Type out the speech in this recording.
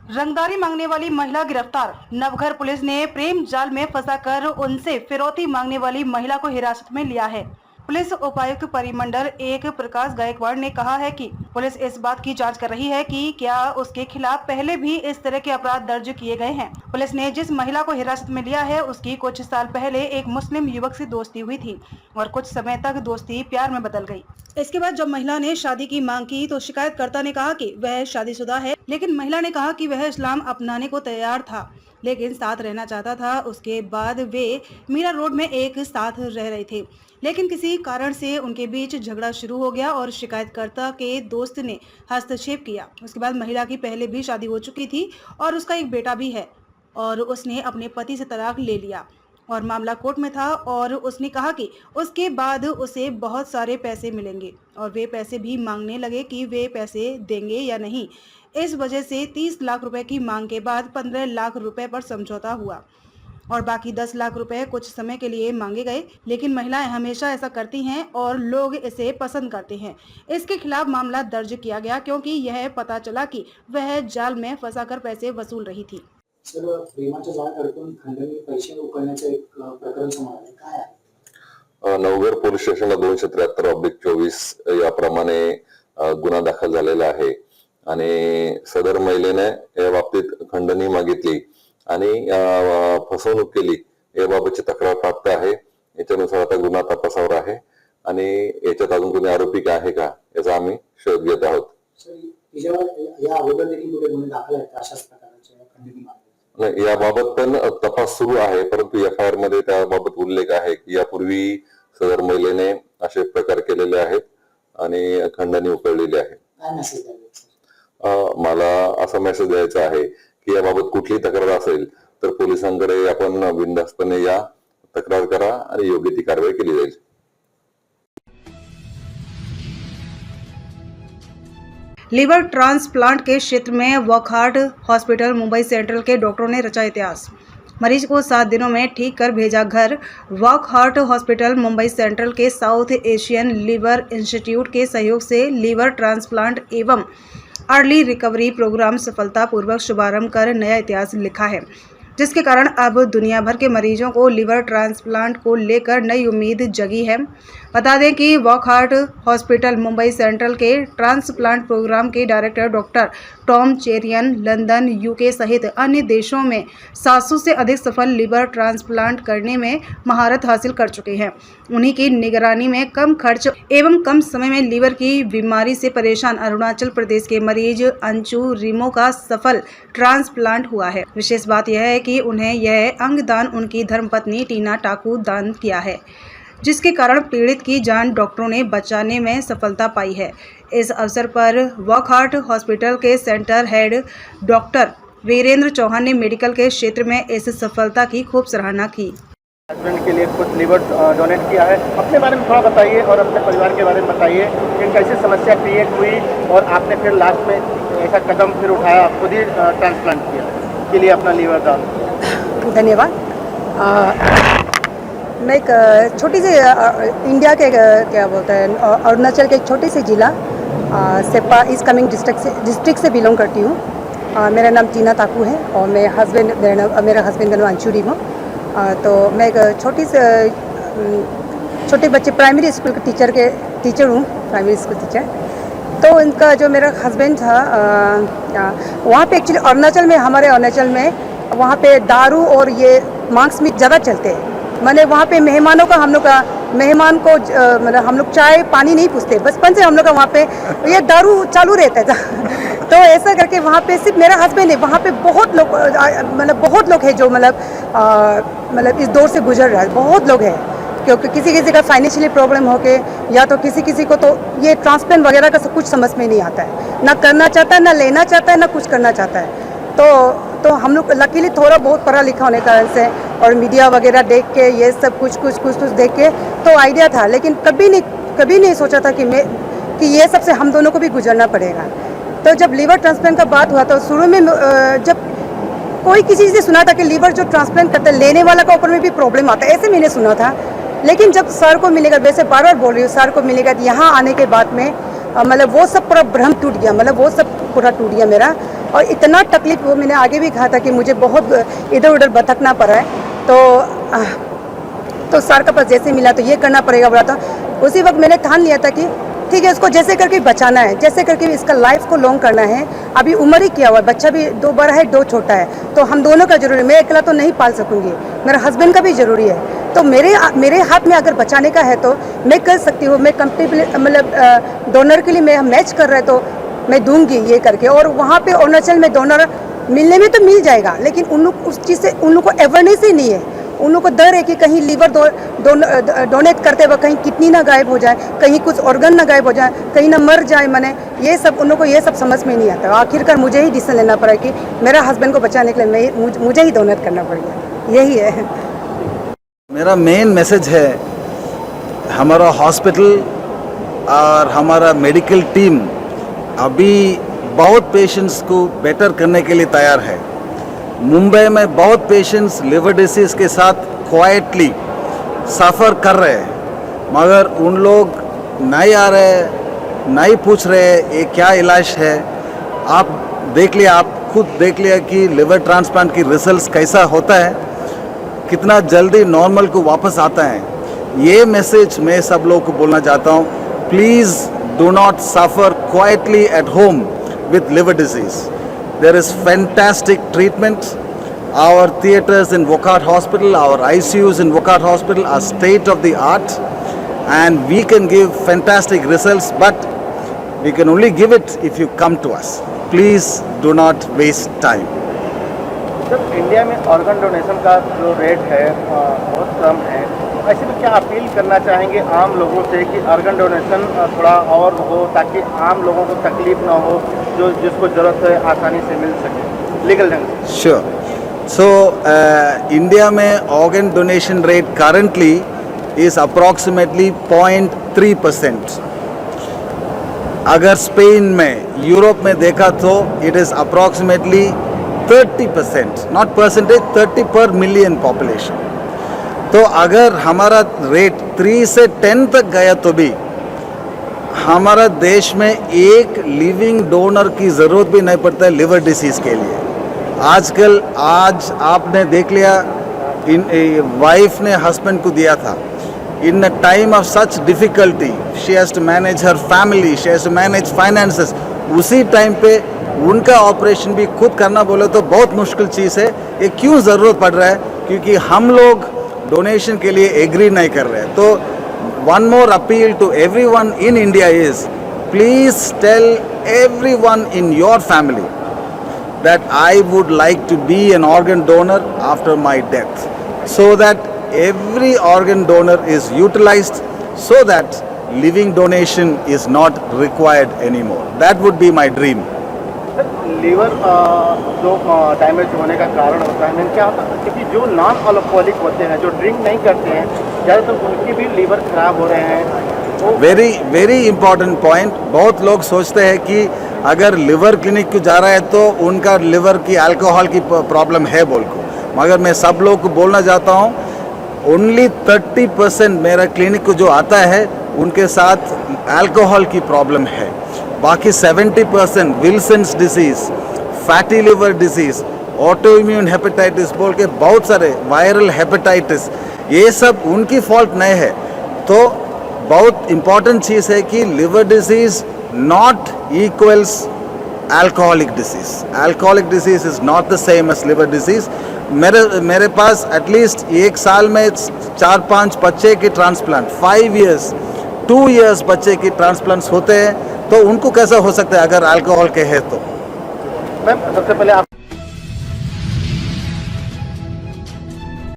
रंगदारी मांगने वाली महिला गिरफ्तार। नवघर पुलिस ने प्रेम जाल में फंसाकर उनसे फिरौती मांगने वाली महिला को हिरासत में लिया है। पुलिस उपायुक्त परिमंडल 1 प्रकाश गायकवाड़ ने कहा है कि पुलिस इस बात की जांच कर रही है कि क्या उसके खिलाफ पहले भी इस तरह के अपराध दर्ज किए गए हैं। पुलिस ने जिस महिला को हिरासत में लिया है उसकी कुछ साल पहले एक मुस्लिम युवक से दोस्ती हुई थी और कुछ समय तक दोस्ती प्यार में बदल गई। इसके बाद जब महिला ने शादी की मांग की तो शिकायतकर्ता ने कहा कि वह शादीशुदा है, लेकिन महिला ने कहा कि वह इस्लाम अपनाने को तैयार था लेकिन साथ रहना चाहता था। उसके बाद वे मीरा रोड में एक साथ रह रहे थे, लेकिन किसी कारण से उनके बीच झगड़ा शुरू हो गया और शिकायतकर्ता के दोस्त ने हस्तक्षेप किया। उसके बाद महिला की पहले भी शादी हो चुकी थी और उसका एक बेटा भी है और उसने अपने पति से तलाक ले लिया और मामला कोर्ट में था और उसने कहा कि उसके बाद उसे बहुत सारे पैसे मिलेंगे और वे पैसे भी मांगने लगे कि वे पैसे देंगे या नहीं। इस वजह से 30 लाख रुपए की मांग के बाद 15 लाख रुपए पर समझौता हुआ और बाकी 10 लाख रुपए कुछ समय के लिए मांगे गए, लेकिन महिलाएं हमेशा ऐसा करती हैं और लोग इसे पसंद करते हैं। इसके खिलाफ मामला दर्ज किया गया क्योंकि यह पता चला कि वह जाल में फंसाकर पैसे वसूल रही थी। सर, प्रेमाच्या जाळ्यात अडकून खंडणी पैसे उकळण्याचं एक प्रकरण समोर आले, काय आहे? नवघर पोलीस स्टेशनला 273/24 याप्रमाणे गुन्हा दाखल झालेला आहे आणि सदर महिलेने या बाबतीत खंडणी मागितली आणि फसवणूक केली याबाबतची तक्रार प्राप्त आहे। याच्यानुसार आता गुन्हा तपासावर आहे आणि याच्यात अजून कोणी आरोपी आहे का याचा आम्ही शोध घेत आहोत। सर, तिच्यावर या अगोदर देखील कुठे गुन्हे दाखल आहेत अशाच प्रकारचे खंडणी मागणी? नाही, याबाबत पण तपास सुरू आहे, परंतु एफआयआर मध्ये त्याबाबत उल्लेख आहे की यापूर्वी सदर महिलेने असे प्रकार केलेले आहेत आणि खंडणी उकळलेली आहे। काय मेसेज द्यायचा? मला असा मेसेज द्यायचा आहे की याबाबत कुठली तक्रार असेल तर पोलिसांकडे आपण बिनधास्तपणे या, तक्रार करा आणि योग्य ती कारवाई केली जाईल। लिवर ट्रांसप्लांट के क्षेत्र में वॉकहार्ट हॉस्पिटल मुंबई सेंट्रल के डॉक्टरों ने रचा इतिहास। मरीज को 7 दिनों में ठीक कर भेजा घर। वॉकहार्ट हॉस्पिटल मुंबई सेंट्रल के साउथ एशियन लिवर इंस्टीट्यूट के सहयोग से लिवर ट्रांसप्लांट एवं अर्ली रिकवरी प्रोग्राम सफलतापूर्वक शुभारंभ कर नया इतिहास लिखा है, जिसके कारण अब दुनिया भर के मरीजों को लिवर ट्रांसप्लांट को लेकर नई उम्मीद जगी है। बता दें कि वॉकहार्ट हॉस्पिटल मुंबई सेंट्रल के ट्रांसप्लांट प्रोग्राम के director doctor Tom Cherian London, UK सहित अन्य देशों में 700 से अधिक सफल लिवर ट्रांसप्लांट करने में महारत हासिल कर चुके हैं। उन्हीं की निगरानी में कम खर्च एवं कम समय में लीवर की बीमारी से परेशान अरुणाचल प्रदेश के मरीज अंशु रिमो का सफल ट्रांसप्लांट हुआ है। विशेष बात यह है कि उन्हें यह अंग दान उनकी धर्मपत्नी टीना टाकू दान किया है, जिसके कारण पीड़ित की जान डॉक्टरों ने बचाने में सफलता पाई है। इस अवसर पर वॉकहार्ट हॉस्पिटल के centre head doctor Virendra Chauhan ने मेडिकल के क्षेत्र में इस सफलता की खूब सराहना की। हस्बैंड के लिए खुद लिवर डोनेट किया है। अपने बारे में थोड़ा बताइए और अपने परिवार के बारे में बताइए कि कैसे समस्या क्रिएट हुई और आपने फिर लास्ट में ऐसा कदम फिर उठाया, खुद ही ट्रांसप्लांट किया के लिए अपना लिवर दान। धन्यवाद। मैं एक छोटी सी इंडिया के क्या बोलते हैं अरुणाचल के एक छोटी सी जिला सेप्पा ईस्ट कामेंग डिस्ट्रिक्ट से बिलोंग करती हूँ। मेरा नाम टीना टाकू है और मेरा हस्बैंड का नाम अंशु रिमो। तो मैं एक छोटे बच्चे प्राइमरी स्कूल के टीचर हूँ, प्राइमरी स्कूल टीचर। तो इनका जो मेरा हस्बैंड था वहाँ पे एक्चुअली हमारे अरुणाचल में वहाँ पे दारू और ये मांस मीट ज़्यादा चलते हैं। मैंने वहाँ पे मेहमान को मतलब हम लोग चाय पानी नहीं पूछते, बचपन से हम लोग का वहाँ पे ये दारू चालू रहता था। तो ऐसा करके वहाँ पे सिर्फ मेरा हस्बैंड है, वहाँ पे बहुत लोग हैं जो मतलब इस दौर से गुजर रहा है, बहुत लोग हैं। क्योंकि किसी का फाइनेंशियली प्रॉब्लम हो के या तो किसी को तो ये ट्रांसप्लांट वगैरह का सब कुछ समझ में नहीं आता है, ना करना चाहता है, ना लेना चाहता है, ना कुछ करना चाहता है। तो हम लोग लकीली थोड़ा बहुत पढ़ा लिखा होने के कारण से और मीडिया वगैरह देख के ये सब कुछ देख के तो आइडिया था, लेकिन कभी नहीं सोचा था कि ये सबसे हम दोनों को भी गुजरना पड़ेगा। तो जब लीवर ट्रांसप्लांट का बात हुआ तो शुरू में जब कोई किसी से सुना था कि लीवर जो ट्रांसप्लांट करते हैं लेने वाला का ऊपर में भी प्रॉब्लम आता है, ऐसे मैंने सुना था। लेकिन जब सर को मिलेगा, वैसे बार बोल रही हूँ, सर को मिलेगा यहाँ आने के बाद में मतलब वो सब पूरा भ्रम टूट गया, मतलब वो सब पूरा टूट गया मेरा। और इतना तकलीफ, वो मैंने आगे भी कहा था कि मुझे बहुत इधर उधर भटकना पड़ा है, तो सर का पास जैसे मिला तो ये करना पड़ेगा बोला था। उसी वक्त मैंने ठान लिया था कि ठीक है, इसको जैसे करके बचाना है, जैसे करके इसका लाइफ को लॉन्ग करना है। अभी उम्र ही किया हुआ है, बच्चा भी 2 बड़ा है 2 छोटा है, तो हम दोनों का जरूरी है। मैं अकेला तो नहीं पाल सकूंगी, मेरा हस्बैंड का भी जरूरी है। तो मेरे हाथ में अगर बचाने का है तो मैं कर सकती हूँ। मैं कंपेटेबल मतलब डोनर के लिए मैं मैच कर रहे तो मैं दूंगी ये करके। और वहाँ पे अरुणाचल में डोनर मिलने में तो मिल जाएगा, लेकिन उन लोग उस चीज़ से उन लोग को अवेयरनेस ही नहीं है। उन लोग को डर है कि कहीं लीवर डोनेट करते वक्त कहीं किडनी ना गायब हो जाए, कहीं कुछ ऑर्गन ना गायब हो जाए, कहीं ना मर जाए। मैंने ये सब उन लोग को ये सब समझ में नहीं आता। आखिरकार मुझे ही डिसीजन लेना पड़ा कि मेरा हस्बैंड को बचाने के लिए मुझे ही डोनेट करना पड़ेगा। यही है मेरा मेन मैसेज है। हमारा हॉस्पिटल और हमारा मेडिकल टीम अभी बहुत पेशेंट्स को बेटर करने के लिए तैयार है। मुंबई में बहुत पेशेंट्स लिवर डिसीज के साथ क्वाइटली सफ़र कर रहे हैं, मगर उन लोग नहीं आ रहे, नहीं पूछ रहे ये क्या इलाज है। आप देख लिया, आप खुद देख लिया कि लिवर ट्रांसप्लांट की रिजल्ट्स कैसा होता है, कितना जल्दी नॉर्मल को वापस आता है। ये मैसेज मैं सब लोगों को बोलना चाहता हूँ। Please do not suffer quietly at home with liver disease. There is fantastic treatment. Our theaters in Wockhardt Hospital, our ICUs in Wockhardt Hospital are state of the art, and we can give fantastic results, but we can only give it if you come to us. Please do not waste time. जब India में organ donation का जो rate है बहुत कम है, ऐसे में क्या अपील करना चाहेंगे आम लोगों से कि ऑर्गन डोनेशन थोड़ा और हो, ताकि आम लोगों को तकलीफ ना हो, जो जिसको ज़रूरत है आसानी से मिल सके लीगल ढंग से? Sure. So, इंडिया में organ donation rate currently is approximately 0.3%. अगर स्पेन में, यूरोप में देखा तो it is approximately 30%, not percentage, 30 per million population. तो अगर हमारा रेट 3 से 10 तक गया तो भी हमारा देश में एक लिविंग डोनर की ज़रूरत भी नहीं पड़ता है लिवर डिसीज़ के लिए। आजकल आज आपने देख लिया, वाइफ ने हस्बैंड को दिया था in a time of such difficulty, she has to manage her family, she has to manage finances. उसी टाइम पे उनका ऑपरेशन भी खुद करना बोले तो बहुत मुश्किल चीज़ है। ये क्यों ज़रूरत पड़ रहा है? क्योंकि हम लोग डोनेशन के लिए एग्री नहीं कर रहे हैं। तो one more appeal to everyone in India is, please tell everyone in your family that I would like to be an organ donor after my death, so that every organ donor is utilized, so that living donation is not required anymore. That would be my dream. Liver जो damage होने का कारण होता है मैंने क्या होता है, क्योंकि जो नॉन अल्कोहलिक होते हैं, जो ड्रिंक नहीं करते हैं, ज़्यादातर उनके भी लीवर खराब हो रहे हैं। तो वेरी इंपॉर्टेंट पॉइंट। बहुत लोग सोचते हैं कि अगर लिवर क्लिनिक को जा रहा है तो उनका लिवर की अल्कोहल की प्रॉब्लम है बोल को, मगर मैं सब लोग को बोलना चाहता हूँ, ओनली 30% मेरा क्लिनिक को जो आता है उनके साथ अल्कोहल की प्रॉब्लम है। बाकी 70% Wilson's disease, fatty liver disease, auto immune hepatitis बोल के बहुत सारे वायरल हेपेटाइटिस, ये सब उनकी फॉल्ट नहीं है। तो बहुत इम्पॉर्टेंट चीज़ है कि liver disease not equals alcoholic disease. Alcoholic disease is not the same as liver disease. मेरे पास एटलीस्ट एक साल में 4-5 बच्चे के ट्रांसप्लांट, 5 years 2 years बच्चे की ट्रांसप्लांट्स होते हैं। तो उनको कैसा हो सकता है अगर अल्कोहल के है तो? मैम सबसे पहले आप